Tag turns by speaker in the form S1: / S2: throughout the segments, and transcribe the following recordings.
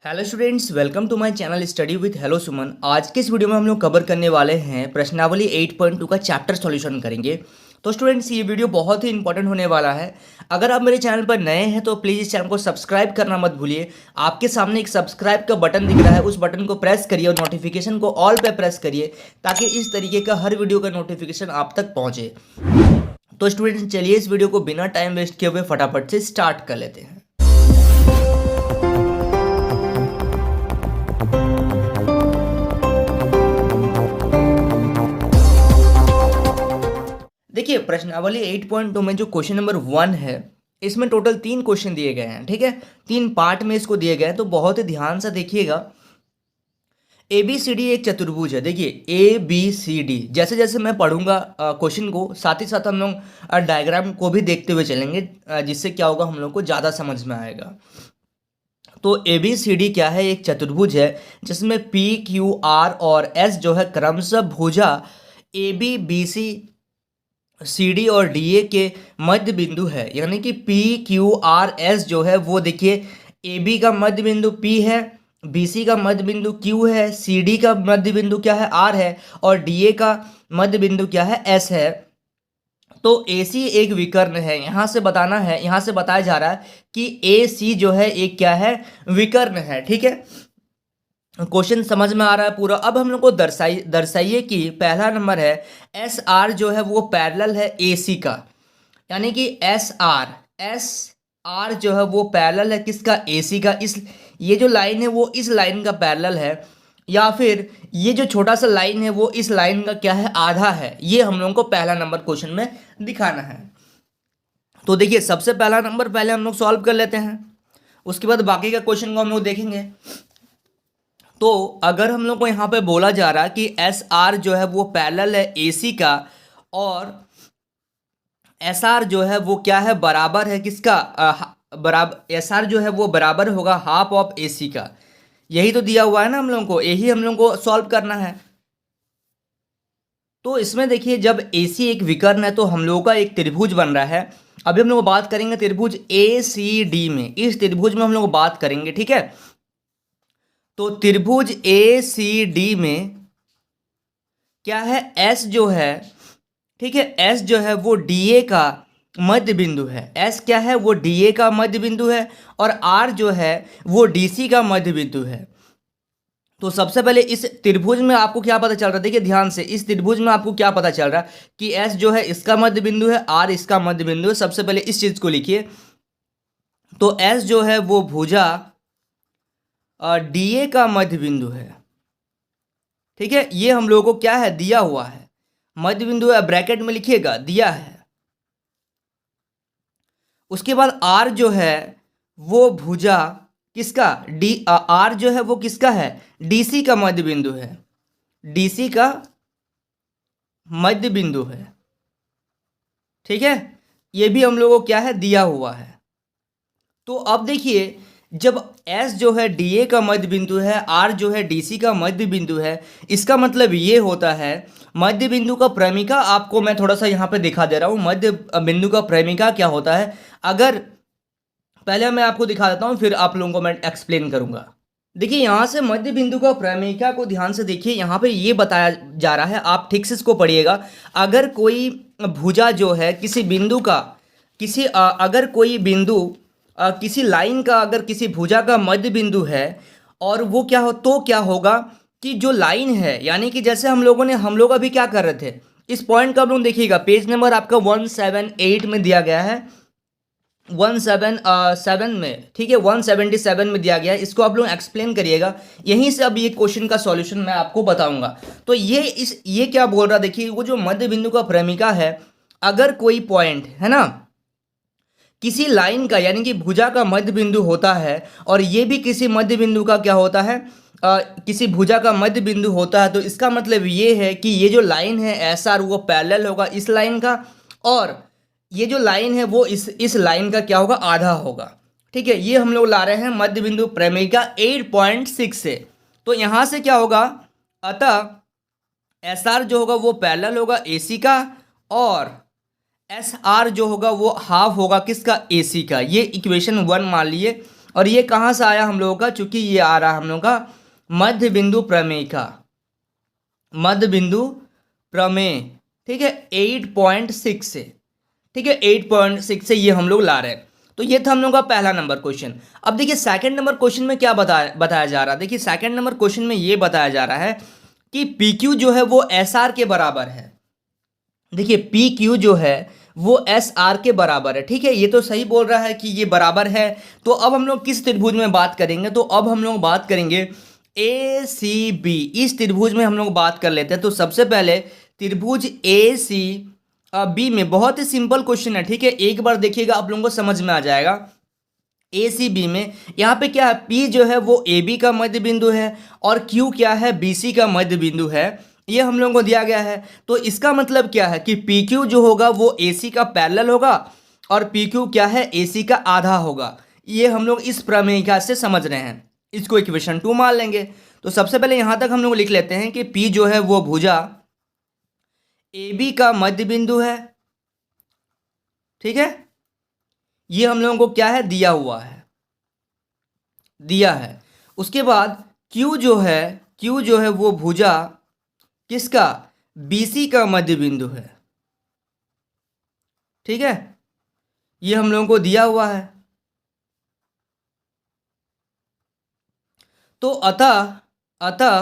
S1: Hello students, welcome to my channel study with hello Suman. आज के इस वीडियो में हम लोग कवर करने वाले हैं प्रश्नावली 8.2 का चैप्टर सॉल्यूशन करेंगे। तो स्टूडेंट्स, ये वीडियो बहुत ही इंपॉर्टेंट होने वाला है। अगर आप मेरे चैनल पर नए हैं तो प्लीज़ इस चैनल को सब्सक्राइब करना मत भूलिए। आपके सामने एक सब्सक्राइब का बटन दिख रहा है, उस बटन को प्रेस करिए और नोटिफिकेशन को ऑल पे प्रेस करिए ताकि इस तरीके का हर वीडियो का नोटिफिकेशन आप तक पहुँचे। तो स्टूडेंट्स, चलिए इस वीडियो को बिना टाइम वेस्ट किए हुए फटाफट से स्टार्ट कर लेते हैं। देखिए, प्रश्नावली 8.2 में जो क्वेश्चन नंबर 1 है, इसमें टोटल 3 क्वेश्चन दिए गए हैं। ठीक है, 3 पार्ट में इसको दिए गए हैं, तो बहुत ही ध्यान से देखिएगा। ए बी सी डी एक चतुर्भुज है। देखिए, ए बी सी डी, जैसे जैसे मैं पढ़ूंगा क्वेश्चन को, साथ ही साथ हम लोग डायग्राम को भी देखते हुए चलेंगे, जिससे क्या होगा, हम लोग को ज़्यादा समझ में आएगा। तो ए बी सी डी क्या है? एक चतुर्भुज है जिसमें पी क्यू आर और एस जो है क्रमशः भुजा A B B C C D और डी ए के मध्य बिंदु है। यानी कि पी क्यू आर एस जो है वो देखिए, ए बी का मध्य बिंदु पी है, बी सी का मध्य बिंदु क्यू है, सी डी का मध्य बिंदु क्या है? आर है, और डी ए का मध्य बिंदु क्या है? एस है। तो ए सी एक विकर्ण है। यहाँ से बताना है, यहाँ से बताया जा रहा है कि ए सी जो है एक क्या है? विकर्ण है। ठीक है, क्वेश्चन समझ में आ रहा है पूरा। अब हम लोग को दर्शाइए कि पहला नंबर है, एस आर जो है वो पैरेलल है ए सी का। यानी कि एस आर जो है वो पैरेलल है किसका? ए सी का। इस ये जो लाइन है वो इस लाइन का पैरेलल है, या फिर ये जो छोटा सा लाइन है वो इस लाइन का क्या है? आधा है। ये हम लोगों को पहला नंबर क्वेश्चन में दिखाना है। तो देखिए, सबसे पहला नंबर पहले हम लोग सॉल्व कर लेते हैं, उसके बाद बाकी का क्वेश्चन को हम लोग देखेंगे। तो अगर हम लोग को यहाँ पे बोला जा रहा है कि एस आर जो है वो पैरेलल है ए सी का, और एस आर जो है वो क्या है? बराबर है किसका? बराबर, एस आर जो है वो बराबर होगा हाफ ऑफ ए सी का। यही तो दिया हुआ है ना हम लोगों को, यही हम लोगों को सॉल्व करना है। तो इसमें देखिए, जब ए सी एक विकर्ण है तो हम लोगों का एक त्रिभुज बन रहा है। अभी हम लोग बात करेंगे त्रिभुज ए सी डी में, इस त्रिभुज में हम लोग बात करेंगे। ठीक है, तो त्रिभुज ए सी डी में क्या है? एस जो है, ठीक है, एस जो है वो डी ए का मध्य बिंदु है। एस क्या है? वो डी ए का मध्य बिंदु है, और आर जो है वो डी सी का मध्य बिंदु है। तो सबसे पहले इस त्रिभुज में आपको क्या पता चल रहा है? देखिए ध्यान से, इस त्रिभुज में आपको क्या पता चल रहा है कि एस जो है इसका मध्य बिंदु है, आर इसका मध्य बिंदु है। सबसे पहले इस चीज को लिखिए। तो एस जो है वो भुजा डी ए का मध्य बिंदु है। ठीक है, ये हम लोगों को क्या है? दिया हुआ है, मध्य बिंदु है, ब्रैकेट में लिखिएगा, दिया है। उसके बाद आर जो है वो भुजा किसका? आर जो है वो किसका है? डीसी का मध्य बिंदु है, डीसी का मध्य बिंदु है। ठीक है, ये भी हम लोगों को क्या है? दिया हुआ है। तो अब देखिए, जब S जो है DA का मध्य बिंदु है, R जो है DC का मध्य बिंदु है, इसका मतलब ये होता है, मध्य बिंदु का क्रमिका आपको मैं थोड़ा सा यहाँ पे दिखा दे रहा हूँ। मध्य बिंदु का क्रमिका क्या होता है? अगर पहले मैं आपको दिखा देता हूँ, फिर आप लोगों को मैं एक्सप्लेन करूँगा। देखिए, यहाँ से मध्य बिंदु का क्रमिका को ध्यान से देखिए। यहाँ पे ये बताया जा रहा है, आप ठीक से इसको पढ़िएगा। अगर कोई भुजा जो है किसी बिंदु का, अगर कोई बिंदु किसी लाइन का, अगर किसी भुजा का मध्य बिंदु है, और वो क्या हो, तो क्या होगा कि जो लाइन है, यानी कि जैसे हम लोग अभी क्या कर रहे थे, इस पॉइंट का आप लोग देखिएगा, पेज नंबर आपका 178 में दिया गया है, 177 में, ठीक है, 177 में दिया गया है। इसको आप लोग एक्सप्लेन करिएगा, यहीं से अब ये क्वेश्चन का सॉल्यूशन मैं आपको बताऊंगा। तो ये क्या बोल रहा, देखिए, वो जो मध्य बिंदु का क्रमिका है, अगर कोई पॉइंट है ना किसी लाइन का, यानी कि भुजा का मध्य बिंदु होता है, और ये भी किसी मध्य बिंदु का क्या होता है? किसी भुजा का मध्य बिंदु होता है, तो इसका मतलब ये है कि ये जो लाइन है एस आर वो पैरेलल होगा इस लाइन का, और ये जो लाइन है वो इस लाइन का क्या होगा? आधा होगा। ठीक है, ये हम लोग ला रहे हैं मध्य बिंदु क्रमिका 8.6 से। तो यहाँ से क्या होगा? अतः एस आर जो होगा वो पैरेलल होगा ए सी का, और एस आर जो होगा वो हाफ होगा किसका? ए सी का। ये इक्वेशन 1 मान लिए। और ये कहाँ से आया हम लोगों का, चूंकि ये आ रहा है हम लोगों का मध्य बिंदु प्रमेय का, मध्य बिंदु प्रमेय, ठीक है, 8.6 से, ठीक है, 8.6 से ये हम लोग ला रहे हैं। तो ये था हम लोग का पहला नंबर क्वेश्चन। अब देखिए सेकंड नंबर क्वेश्चन में क्या बताया जा रहा है। देखिए सेकंड नंबर क्वेश्चन में ये बताया जा रहा है कि पी क्यू जो है वो एस आर के बराबर है। देखिए पी क्यू जो है वो एस आर के बराबर है, ठीक है, ये तो सही बोल रहा है कि ये बराबर है। तो अब हम लोग किस त्रिभुज में बात करेंगे, तो अब हम लोग बात करेंगे ए सी बी, इस त्रिभुज में हम लोग बात कर लेते हैं। तो सबसे पहले त्रिभुज ए सी बी में बहुत ही सिंपल क्वेश्चन है, ठीक है, एक बार देखिएगा आप लोगों को समझ में आ जाएगा। ए सी बी में यहाँ पे क्या है, पी जो है वो ए बी का मध्य बिंदु है और क्यू क्या है, बी सी का मध्य बिंदु है, ये हम लोगों को दिया गया है। तो इसका मतलब क्या है कि पी क्यू जो होगा वो ए सी का पैरेलल होगा और पी क्यू क्या है, ए सी का आधा होगा। ये हम लोग इस प्रमेयिका से समझ रहे हैं, इसको इक्वेशन 2 मान लेंगे। तो सबसे पहले यहाँ तक हम लोग लिख लेते हैं कि पी जो है वो भुजा ए बी का मध्य बिंदु है, ठीक है, ये हम लोगों को क्या है, दिया हुआ है, दिया है। उसके बाद Q जो है वो भुजा किसका, BC का मध्य बिंदु है, ठीक है, ये हम लोगों को दिया हुआ है। तो अतः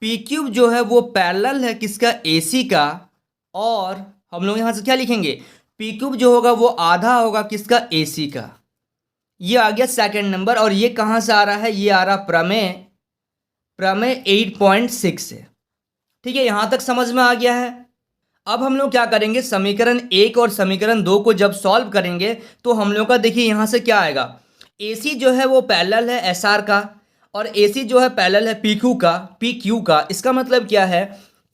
S1: पी क्यूब जो है वो पैरेलल है किसका, AC का, और हम लोग यहां से क्या लिखेंगे, पी क्यूब जो होगा वो आधा होगा किसका, AC का। ये आ गया सेकंड नंबर। और ये कहां से आ रहा है, ये आ रहा प्रमेय 8.6 से, ठीक है, यहां तक समझ में आ गया है। अब हम लोग क्या करेंगे, समीकरण 1 और समीकरण 2 को जब सॉल्व करेंगे तो हम लोग का देखिए यहां से क्या आएगा, AC जो है वो पैरेलल है SR का और AC जो है पैरेलल है PQ का। इसका मतलब क्या है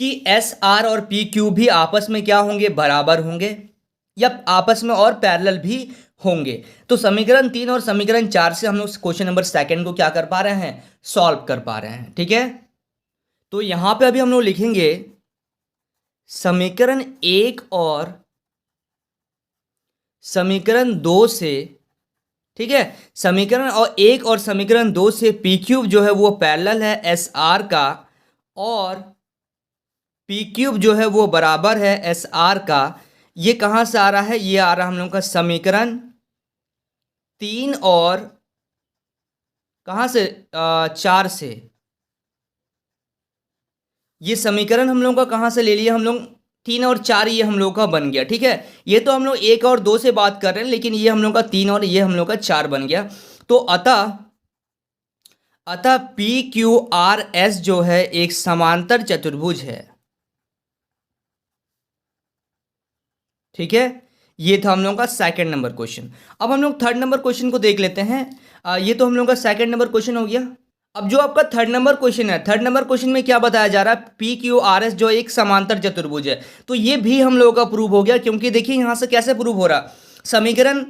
S1: कि SR और PQ भी आपस में क्या होंगे, बराबर होंगे या आपस में और पैरेलल भी होंगे। तो समीकरण 3 और समीकरण 4 से हम लोग क्वेश्चन नंबर सेकंड को क्या कर पा रहे हैं, सॉल्व कर पा रहे हैं, ठीक है। तो यहां पे अभी हम लोग लिखेंगे समीकरण 1 और समीकरण 2 से, ठीक है, समीकरण 1 और समीकरण 2 से पी क्यूब जो है वो पैरेलल है एस आर का और पी क्यूब जो है वो बराबर है एस आर का। ये कहाँ से आ रहा है, ये आ रहा है हम लोग का समीकरण 3 और कहाँ से, 4 से। ये समीकरण हम लोग का कहाँ से ले लिया हम लोग, 3 और 4, ये हम लोग का बन गया, ठीक है। ये तो हम लोग 1 और 2 से बात कर रहे हैं, लेकिन ये हम लोग का 3 और ये हम लोग का 4 बन गया। तो अतः पी क्यू आर एस जो है एक समांतर चतुर्भुज है, ठीक है। ये था हम लोगों का सेकंड नंबर क्वेश्चन। अब हम लोग थर्ड नंबर क्वेश्चन को देख लेते हैं। ये तो हम लोगों का सेकंड नंबर क्वेश्चन हो गया। अब जो आपका थर्ड नंबर क्वेश्चन है, थर्ड नंबर क्वेश्चन में क्या बताया जा रहा है, पी क्यू आर एस जो एक समांतर चतुर्भुज है। तो ये भी हम लोगों का प्रूव हो गया, क्योंकि देखिए यहां से कैसे प्रूव हो रहा, समीकरण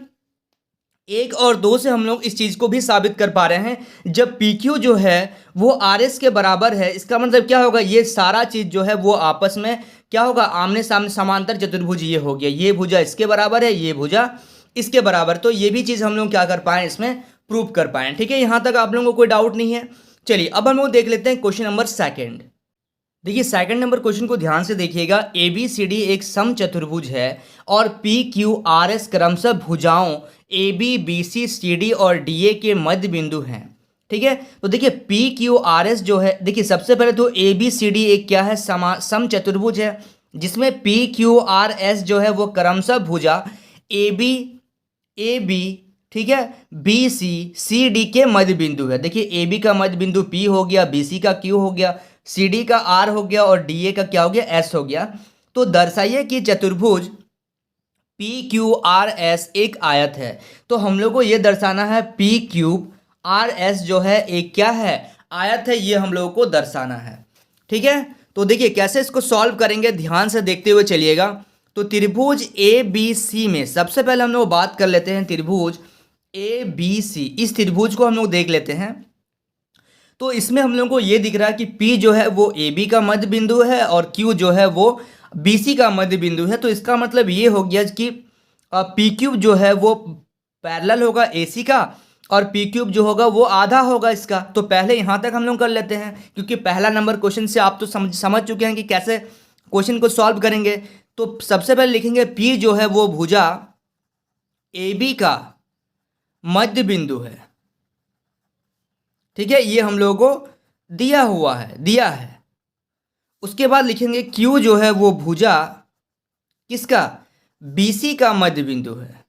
S1: 1 और 2 से हम लोग इस चीज को भी साबित कर पा रहे हैं। जब पी क्यू जो है वो आर एस के बराबर है, इसका मतलब क्या होगा, ये सारा चीज जो है वो आपस में क्या होगा, आमने सामने समांतर चतुर्भुज ये हो गया, ये भुजा इसके बराबर है, ये भुजा इसके बराबर। तो ये भी चीज हम लोग क्या कर पाए, इसमें प्रूव कर पाए, ठीक है। यहां तक आप लोगों को कोई डाउट नहीं है। चलिए अब हम लोग देख लेते हैं क्वेश्चन नंबर सेकंड। देखिए सेकंड नंबर क्वेश्चन को ध्यान से देखिएगा। ए बी सी डी एक समचतुर्भुज है और पी क्यू आर एस क्रमशः भुजाओं A B B C C D और डी ए के मध्य बिंदु हैं, ठीक है। तो देखिए पी क्यू आर एस जो है, देखिए सबसे पहले तो ए बी सी डी एक क्या है, समचतुर्भुज है, जिसमें पी क्यू आर एस जो है वो क्रमशः भुजा ए बी, ठीक है, बी सी डी के मध्य बिंदु है। देखिए ए बी का मध्य बिंदु पी हो गया, बी सी का क्यू हो गया, सी डी का आर हो गया और डी ए का क्या हो गया, एस हो गया। तो दर्शाइए कि चतुर्भुज पी क्यू आर एस एक आयत है। तो हम लोग को ये दर्शाना है पी क्यूब आर एस जो है एक क्या है, आयत है, ये हम लोगों को दर्शाना है, ठीक है। तो देखिए कैसे इसको सॉल्व करेंगे, ध्यान से देखते हुए चलिएगा। तो त्रिभुज ए बी सी में सबसे पहले हम लोग बात कर लेते हैं त्रिभुज ए बी सी। इस त्रिभुज को हम लोग देख लेते हैं। तो इसमें हम लोग को ये दिख रहा है कि P जो है वो ए बी का मध्य बिंदु है और Q जो है वो बी सी का मध्य बिंदु है। तो इसका मतलब ये हो गया कि पी क्यू जो है वो पैरेलल होगा AC का, और पी क्यूब जो होगा वो आधा होगा इसका। तो पहले यहाँ तक हम लोग कर लेते हैं, क्योंकि पहला नंबर क्वेश्चन से आप तो समझ चुके हैं कि कैसे क्वेश्चन को सॉल्व करेंगे। तो सबसे पहले लिखेंगे P जो है वो भुजा AB का मध्य बिंदु है। ठीक है, ये हम लोगों को दिया है। उसके बाद लिखेंगे Q जो है वो भुजा किसका, BC का मध्य बिंदु है।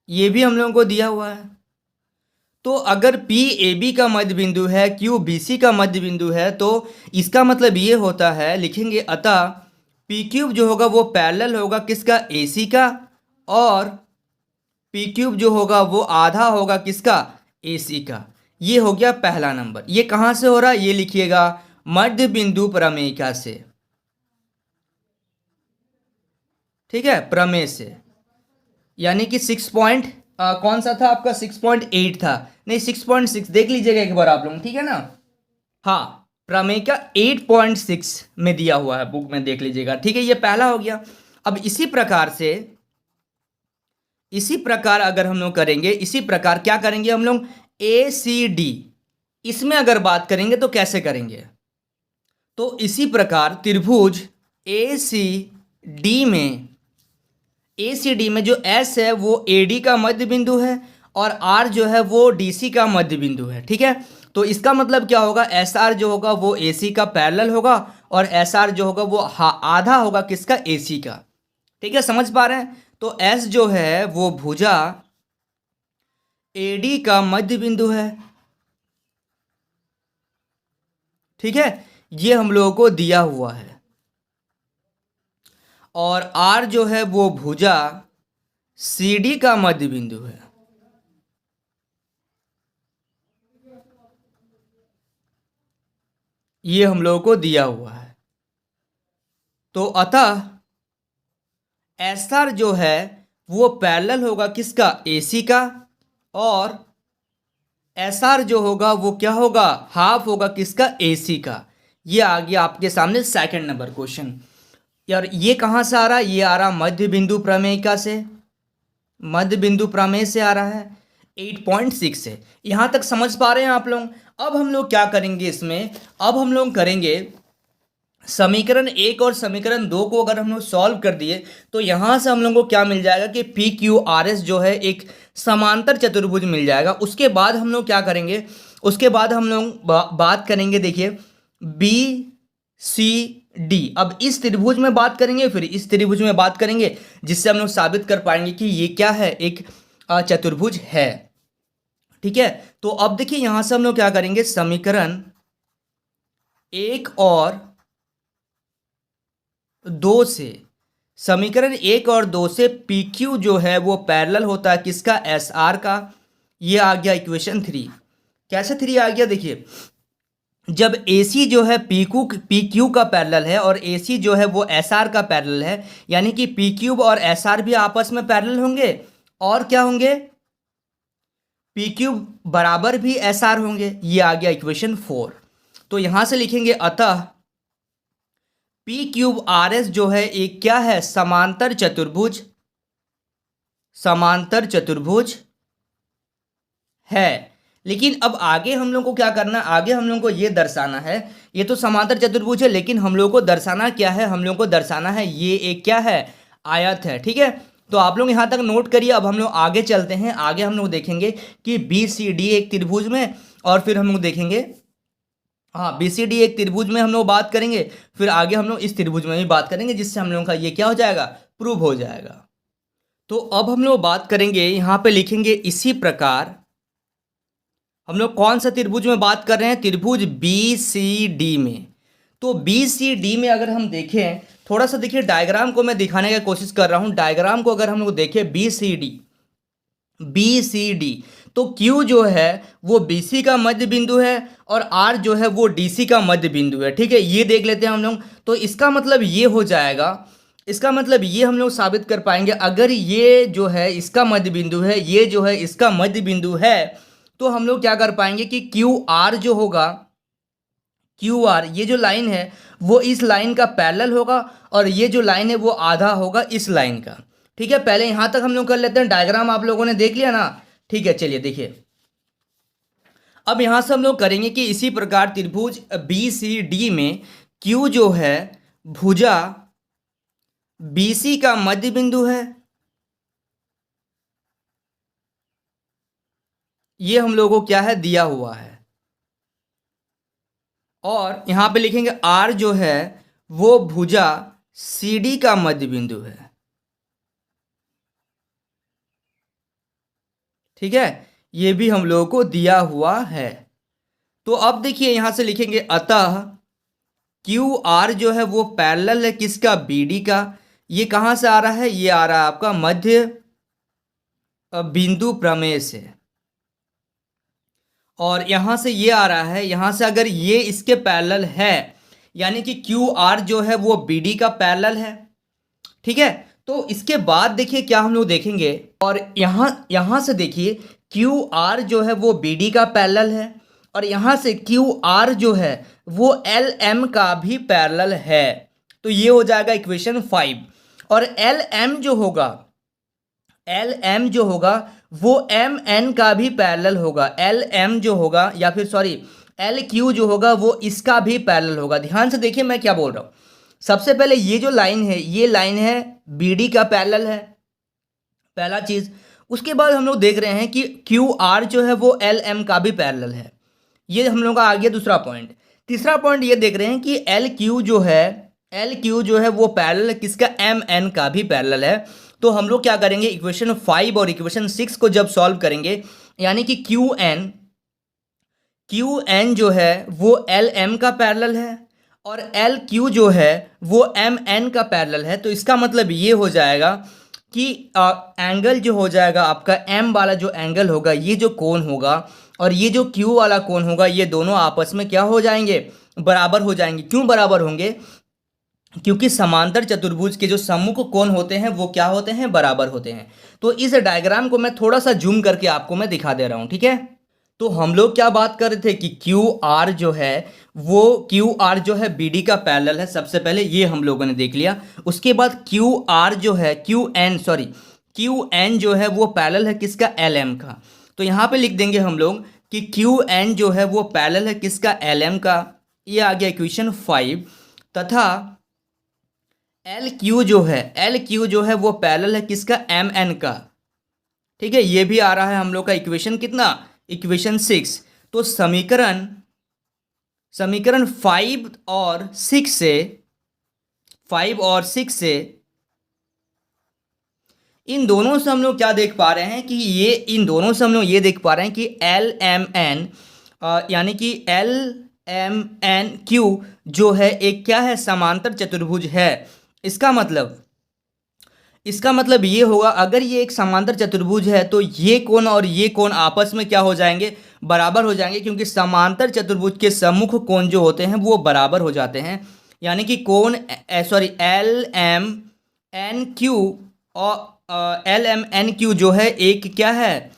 S1: ये भी हम लोगों को दिया हुआ है। तो अगर P AB का मध्य बिंदु है, Q BC का मध्य बिंदु है, तो इसका मतलब ये होता है, लिखेंगे अतः P क्यूब जो होगा वो पैरेलल होगा किसका, AC का, और P क्यूब जो होगा वो आधा होगा किसका, AC का। ये हो गया पहला नंबर। ये कहाँ से हो रहा है, ये लिखिएगा मध्य बिंदु प्रमेयिका से। ठीक है, प्रमेय से, यानी कि कौन सा था आपका, 6.8 था, नहीं 6.6, देख लीजिएगा एक बार आप लोग, ठीक है ना। हाँ, प्रमेय का 8.6 में दिया हुआ है, बुक में देख लीजिएगा। ठीक है, ये पहला हो गया। अब इसी प्रकार अगर हम लोग करेंगे, इसी प्रकार क्या करेंगे हम लोग, ACD, इसमें अगर बात करेंगे तो कैसे करेंगे, तो इसी प्रकार त्रिभुज ACD में जो S है वो AD का मध्य बिंदु है, और R जो है वो DC का मध्य बिंदु है। ठीक है, तो इसका मतलब क्या होगा, SR जो होगा वो AC का पैरेलल होगा, और SR जो होगा वो आधा होगा किसका, AC का। ठीक है, समझ पा रहे हैं। तो S जो है वो भुजा AD का मध्य बिंदु है। ठीक है, ये हम लोगों को दिया हुआ है। और R जो है वो भुजा CD का मध्य बिंदु है। ये हम लोगों को दिया हुआ है। तो अतः SR जो है वो पैरेलल होगा किसका, AC का, और SR जो होगा वो क्या होगा, हाफ होगा किसका, AC का। ये आ गया आपके सामने सेकंड नंबर क्वेश्चन। यार ये कहाँ से आ रहा है, ये आ रहा मध्य बिंदु प्रमेयिका से, मध्य बिंदु प्रमेय से आ रहा है, 8.6 से। यहाँ तक समझ पा रहे हैं आप लोग। अब हम लोग क्या करेंगे इसमें, अब हम लोग करेंगे समीकरण 1 और समीकरण 2 को अगर हम लोग सॉल्व कर दिए, तो यहाँ से हम लोग को क्या मिल जाएगा कि PQRS जो है एक समांतर चतुर्भुज मिल जाएगा। उसके बाद हम लोग क्या करेंगे, उसके बाद हम लोग बात करेंगे, देखिए BCD। अब इस त्रिभुज में बात करेंगे, फिर इस त्रिभुज में बात करेंगे, जिससे हम लोग साबित कर पाएंगे कि ये क्या है, एक चतुर्भुज है। ठीक है, तो अब देखिए यहां से हम लोग क्या करेंगे, समीकरण 1 और 2 से, समीकरण 1 और 2 से PQ जो है वो पैरेलल होता है किसका, SR का। ये आ गया इक्वेशन 3। कैसे 3 आ गया, देखिए जब AC जो है PQ का पैरेलल है, और AC जो है वो SR का पैरेलल है, यानी कि PQ और SR भी आपस में पैरेलल होंगे, और क्या होंगे, PQ बराबर भी SR होंगे। ये आ गया इक्वेशन 4। तो यहां से लिखेंगे अतः PQRS जो है एक क्या है, समांतर चतुर्भुज है। लेकिन अब आगे हम लोग को क्या करना है, आगे हम लोग को ये दर्शाना है, ये तो समांतर चतुर्भुज है, लेकिन हम लोग को दर्शाना क्या है, हम लोग को दर्शाना है ये एक क्या है, आयत है। ठीक है, तो आप लोग यहाँ तक नोट करिए। अब हम लोग आगे चलते हैं, आगे हम लोग देखेंगे कि BCD एक त्रिभुज में, और फिर हम लोग देखेंगे, हाँ BCD एक त्रिभुज में हम लोग बात करेंगे, फिर आगे हम लोग इस त्रिभुज में भी बात करेंगे, जिससे हम लोगों का ये क्या हो जाएगा, प्रूव हो जाएगा। तो अब हम लोग बात करेंगे, यहाँ पे लिखेंगे इसी प्रकार, हम लोग कौन सा त्रिभुज में बात कर रहे हैं, त्रिभुज BCD में। तो BCD में अगर हम देखें, थोड़ा सा देखिए डायग्राम को मैं दिखाने की कोशिश कर रहा हूँ। डायग्राम को अगर हम लोग देखें BCD, तो Q जो है वो BC का मध्य बिंदु है, और R जो है वो DC का मध्य बिंदु है। ठीक है, ये देख लेते हैं हम लोग। तो इसका मतलब ये हो जाएगा, इसका मतलब ये हम लोग साबित कर पाएंगे, अगर ये जो है इसका मध्य बिंदु है, ये जो है इसका मध्य बिंदु है, तो हम लोग क्या कर पाएंगे कि QR जो होगा, क्यू आर, ये जो लाइन है वो इस लाइन का पैरेलल होगा और ये जो लाइन है वो आधा होगा इस लाइन का। ठीक है, पहले यहाँ तक हम लोग कर लेते हैं। डायग्राम आप लोगों ने देख लिया ना? ठीक है, चलिए देखिए, अब यहाँ से हम लोग करेंगे कि इसी प्रकार त्रिभुज बी सी डी में क्यू जो है भुजा बी सी का मध्य बिंदु है। ये हम लोगों को क्या है, दिया हुआ है। और यहां पे लिखेंगे आर जो है वो भुजा सी डी का मध्य बिंदु है। ठीक है, ये भी हम लोगों को दिया हुआ है। तो अब देखिए यहां से लिखेंगे अतः क्यू आर जो है वो पैरेलल है किसका, बी डी का। ये कहां से आ रहा है, ये आ रहा है आपका मध्य बिंदु प्रमेय से। और यहां से ये आ रहा है, यहां से अगर ये इसके पैरेलल है यानी कि क्यू आर जो है वो बी डी का पैरेलल है। ठीक है, तो इसके बाद देखिए क्या हम लोग देखेंगे, और यहां से देखिए क्यू आर जो है वो बी डी का पैरेलल है और यहां से क्यू आर जो है वो एल एम का भी पैरेलल है। तो ये हो जाएगा इक्वेशन 5। और एल एम जो होगा वो एम एन का भी पैरेलल होगा। एल एम जो होगा या फिर सॉरी एल क्यू जो होगा वो इसका भी पैरेलल होगा। ध्यान से देखिए मैं क्या बोल रहा हूँ। सबसे पहले ये जो लाइन है ये लाइन है बी डी का पैरेलल है, पहला चीज। उसके बाद हम लोग देख रहे हैं कि क्यू आर जो है वो एल एम का भी पैरेलल है। ये हम लोग का आ गया दूसरा पॉइंट। तीसरा पॉइंट ये देख रहे हैं कि एल क्यू जो है वो पैरेलल किसका, एम एन का भी पैरेलल है। तो हम लोग क्या करेंगे, इक्वेशन 5 और इक्वेशन 6 को जब सॉल्व करेंगे यानी कि क्यू एन जो है वो एल एम का पैरेलल है और एल क्यू जो है वो एम एन का पैरेलल है। तो इसका मतलब ये हो जाएगा कि एंगल जो हो जाएगा आपका एम वाला जो एंगल होगा, ये जो कोण होगा और ये जो क्यू वाला कोण होगा, ये दोनों आपस में क्या हो जाएंगे, बराबर हो जाएंगे। क्यों बराबर होंगे, क्योंकि समांतर चतुर्भुज के जो सम्मुख कोण होते हैं वो क्या होते हैं, बराबर होते हैं। तो इस डायग्राम को मैं थोड़ा सा जूम करके आपको मैं दिखा दे रहा हूं। ठीक है, तो हम लोग क्या बात कर रहे थे कि क्यू आर जो है बी डी का पैरेलल है। सबसे पहले ये हम लोगों ने देख लिया। उसके बाद क्यू एन जो है वो पैरेलल है किसका, एल एम का। तो यहाँ पे लिख देंगे हम लोग कि क्यू एन जो है वो पैरेलल है किसका, एल एम का। ये आ गया इक्वेशन 5। तथा एल क्यू जो है वो पैरेलल है किसका, एम एन का। ठीक है, ये भी आ रहा है हम लोग का इक्वेशन कितना, इक्वेशन 6। तो समीकरण 5 और 6 से इन दोनों से हम लोग क्या देख पा रहे हैं कि इन दोनों से हम लोग ये देख पा रहे हैं कि एल एम एन यानी कि एल एम एन क्यू जो है एक क्या है, समांतर चतुर्भुज है। इसका मतलब ये होगा, अगर ये एक समांतर चतुर्भुज है तो ये कोण और ये कोण आपस में क्या हो जाएंगे, बराबर हो जाएंगे। क्योंकि समांतर चतुर्भुज के सम्मुख कोण जो होते हैं वो बराबर हो जाते हैं। यानी कि कोण एल एम एन क्यू जो है एक क्या है,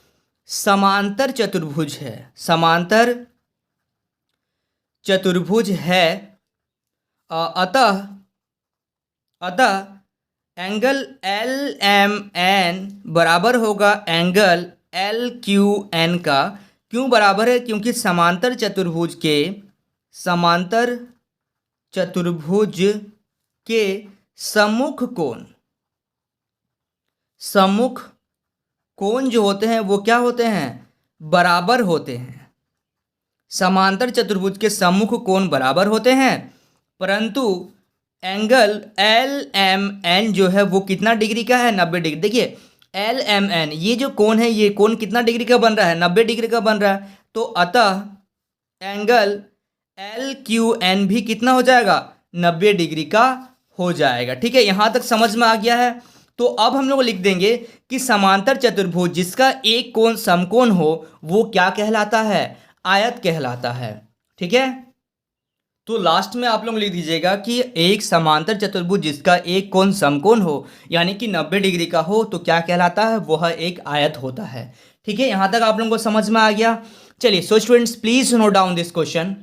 S1: समांतर चतुर्भुज है। अतः एंगल एल एम एन बराबर होगा एंगल एल क्यू एन का। क्यों बराबर है, क्योंकि समांतर चतुर्भुज के सम्मुख कोण जो होते हैं वो क्या होते हैं, बराबर होते हैं। समांतर चतुर्भुज के सम्मुख कोण बराबर होते हैं, परंतु एंगल एल एम एन जो है वो कितना डिग्री का है, 90 डिग्री। देखिए एल एम एन ये जो कोण है, ये कोण कितना डिग्री का बन रहा है, 90 डिग्री का बन रहा है। तो अतः एंगल एल क्यू एन भी कितना हो जाएगा, 90 डिग्री का हो जाएगा। ठीक है, यहाँ तक समझ में आ गया है। तो अब हम लोग लिख देंगे कि समांतर चतुर्भुज जिसका एक कोण समकोण हो वो क्या कहलाता है, आयत कहलाता है। ठीक है, तो लास्ट में आप लोग लिख दीजिएगा कि एक समांतर चतुर्भुज जिसका एक कोण समकोण हो यानी कि 90 डिग्री का हो तो क्या कहलाता है, वह एक आयत होता है। ठीक है, यहाँ तक आप लोगों को समझ में आ गया। चलिए so students please note down this question.